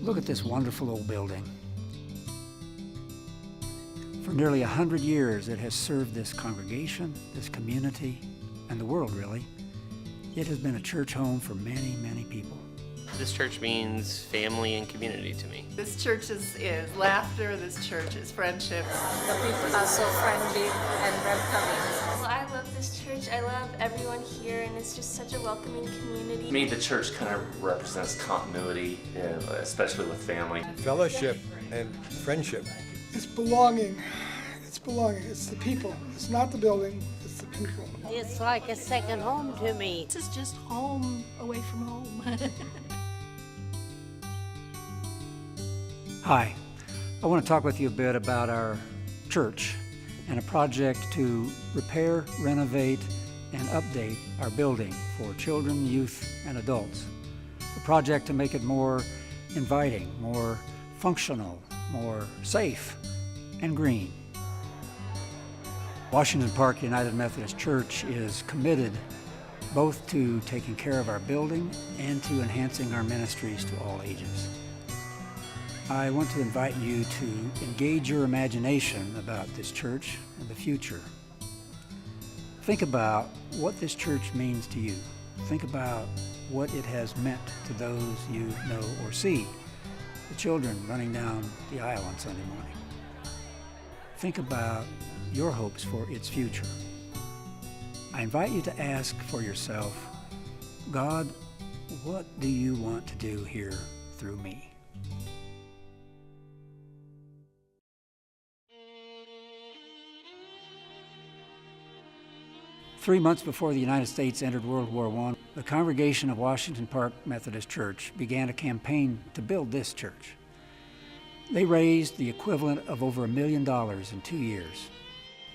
Look at this wonderful old building. For nearly 100 years, it has served this congregation, this community, and the world, really. It has been a church home for many, many people. This church means family and community to me. This church is laughter, this church is friendship. The people are so friendly and welcoming. Well, I love this church. I love everyone here, and it's just such a welcoming community. To me, the church kind of represents continuity, especially with family. Fellowship and friendship. It's belonging. It's belonging. It's the people. It's not the building, it's the people. It's like a second home to me. This is just home away from home. Hi, I want to talk with you a bit about our church and a project to repair, renovate, and update our building for children, youth, and adults. A project to make it more inviting, more functional, more safe, and green. Washington Park United Methodist Church is committed both to taking care of our building and to enhancing our ministries to all ages. I want to invite you to engage your imagination about this church and the future. Think about what this church means to you. Think about what it has meant to those you know or see, the children running down the aisle on Sunday morning. Think about your hopes for its future. I invite you to ask for yourself, God, what do you want to do here through me? Three months before the United States entered World War I, the congregation of Washington Park Methodist Church began a campaign to build this church. They raised the equivalent of over $1 million in 2 years.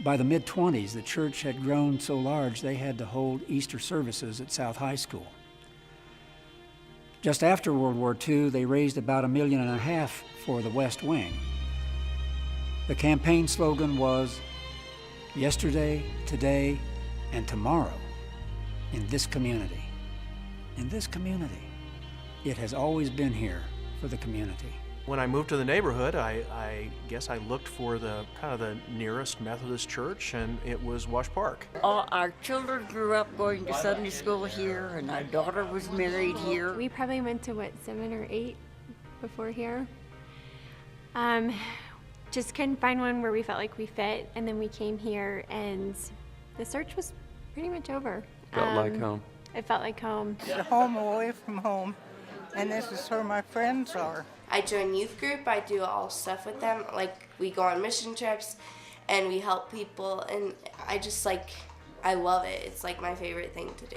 By the mid-20s, the church had grown so large they had to hold Easter services at South High School. Just after World War II, they raised about $1.5 million for the West Wing. The campaign slogan was, "Yesterday, today, and tomorrow in this community." In this community. It has always been here for the community. When I moved to the neighborhood, I guess I looked for the kind of the nearest Methodist church, and it was Wash Park. All our children grew up going to Sunday school here, and our daughter was married here. We probably went to, 7 or 8 before here. Just couldn't find one where we felt like we fit, and then we came here, and the search was pretty much over. Felt like home. It felt like home. Home away from home, and this is where my friends are. I join youth group. I do all stuff with them. Like, we go on mission trips and we help people, and I love it. It's like my favorite thing to do.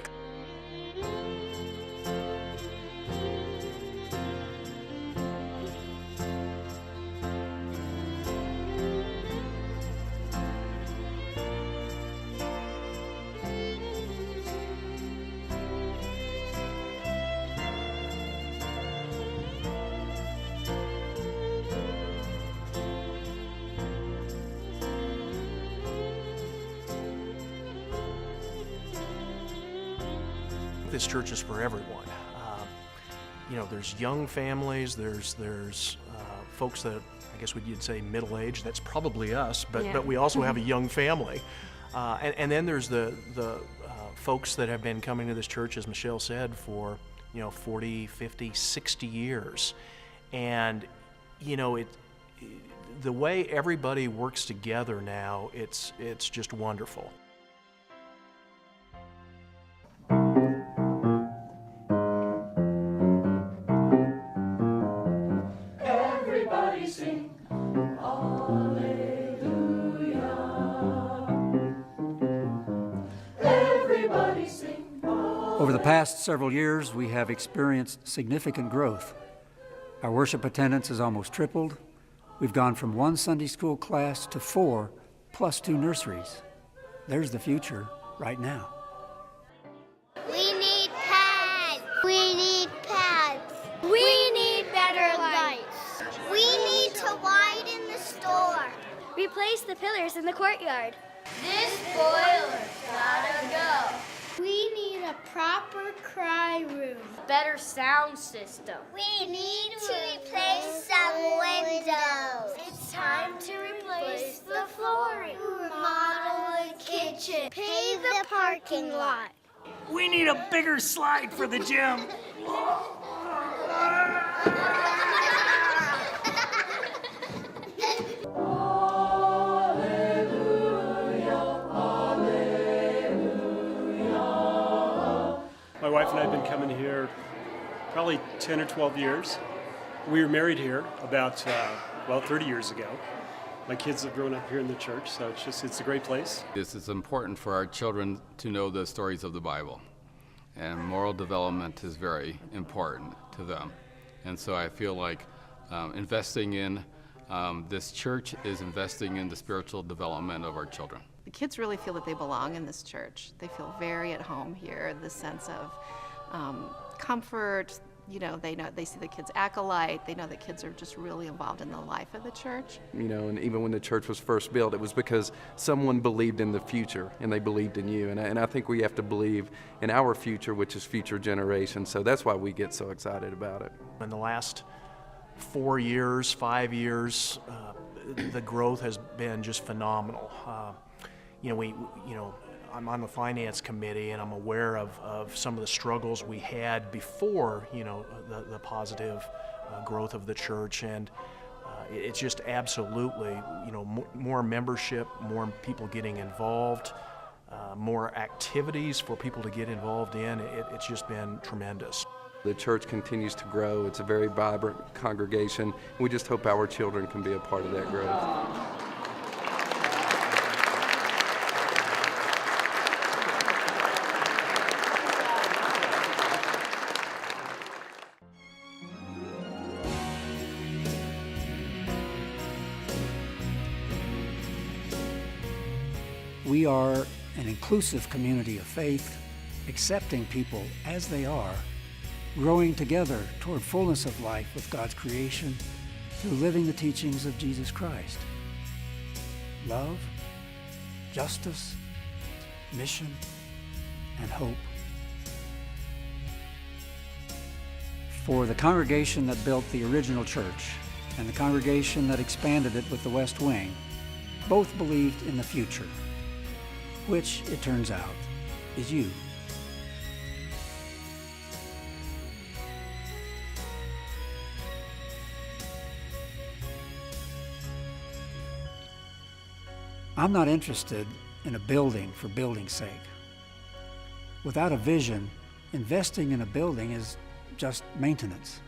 This church is for everyone. There's young families, there's folks that I guess you'd say middle-aged. That's probably us, but we also have a young family. And then there's the folks that have been coming to this church, as Michelle said, for 40, 50, 60 years. And the way everybody works together now, it's just wonderful. Everybody sing hallelujah. Everybody sing hallelujah. Over the past several years, we have experienced significant growth. Our worship attendance has almost tripled. We've gone from 1 Sunday school class to 4, plus 2 nurseries. There's the future right now. We need pads. We need pads. We need better lights. We need to widen the store. Replace the pillars in the courtyard. This boiler's gotta go. We need a proper cry room. Better sound system. We need to replace some windows. It's time to replace the flooring. Remodel the kitchen. Pave the parking lot. We need a bigger slide for the gym. My wife and I have been coming here probably 10 or 12 years. We were married here about, 30 years ago. My kids have grown up here in the church, so it's a great place. This is important for our children to know the stories of the Bible, and moral development is very important to them. And so I feel like investing in this church is investing in the spiritual development of our children. The kids really feel that they belong in this church. They feel very at home here, the sense of comfort. You know, they see the kids acolyte. They know that kids are just really involved in the life of the church. You know, and even when the church was first built, it was because someone believed in the future, and they believed in you. And I think we have to believe in our future, which is future generations. So that's why we get so excited about it. In the last 4 years, 5 years, the growth has been just phenomenal. I'm on the finance committee, and I'm aware of some of the struggles we had before, the positive growth of the church, and it's just absolutely, more membership, more people getting involved, more activities for people to get involved in. It's just been tremendous. The church continues to grow. It's a very vibrant congregation. We just hope our children can be a part of that growth. We are an inclusive community of faith, accepting people as they are, growing together toward fullness of life with God's creation through living the teachings of Jesus Christ. Love, justice, mission, and hope. For the congregation that built the original church and the congregation that expanded it with the West Wing, both believed in the future, which, it turns out, is you. I'm not interested in a building for building's sake. Without a vision, investing in a building is just maintenance.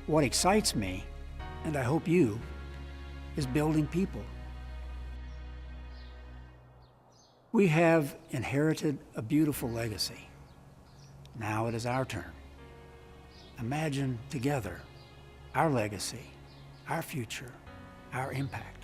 What excites me, and I hope you, is building people. We have inherited a beautiful legacy. Now it is our turn. Imagine together our legacy, our future, our impact.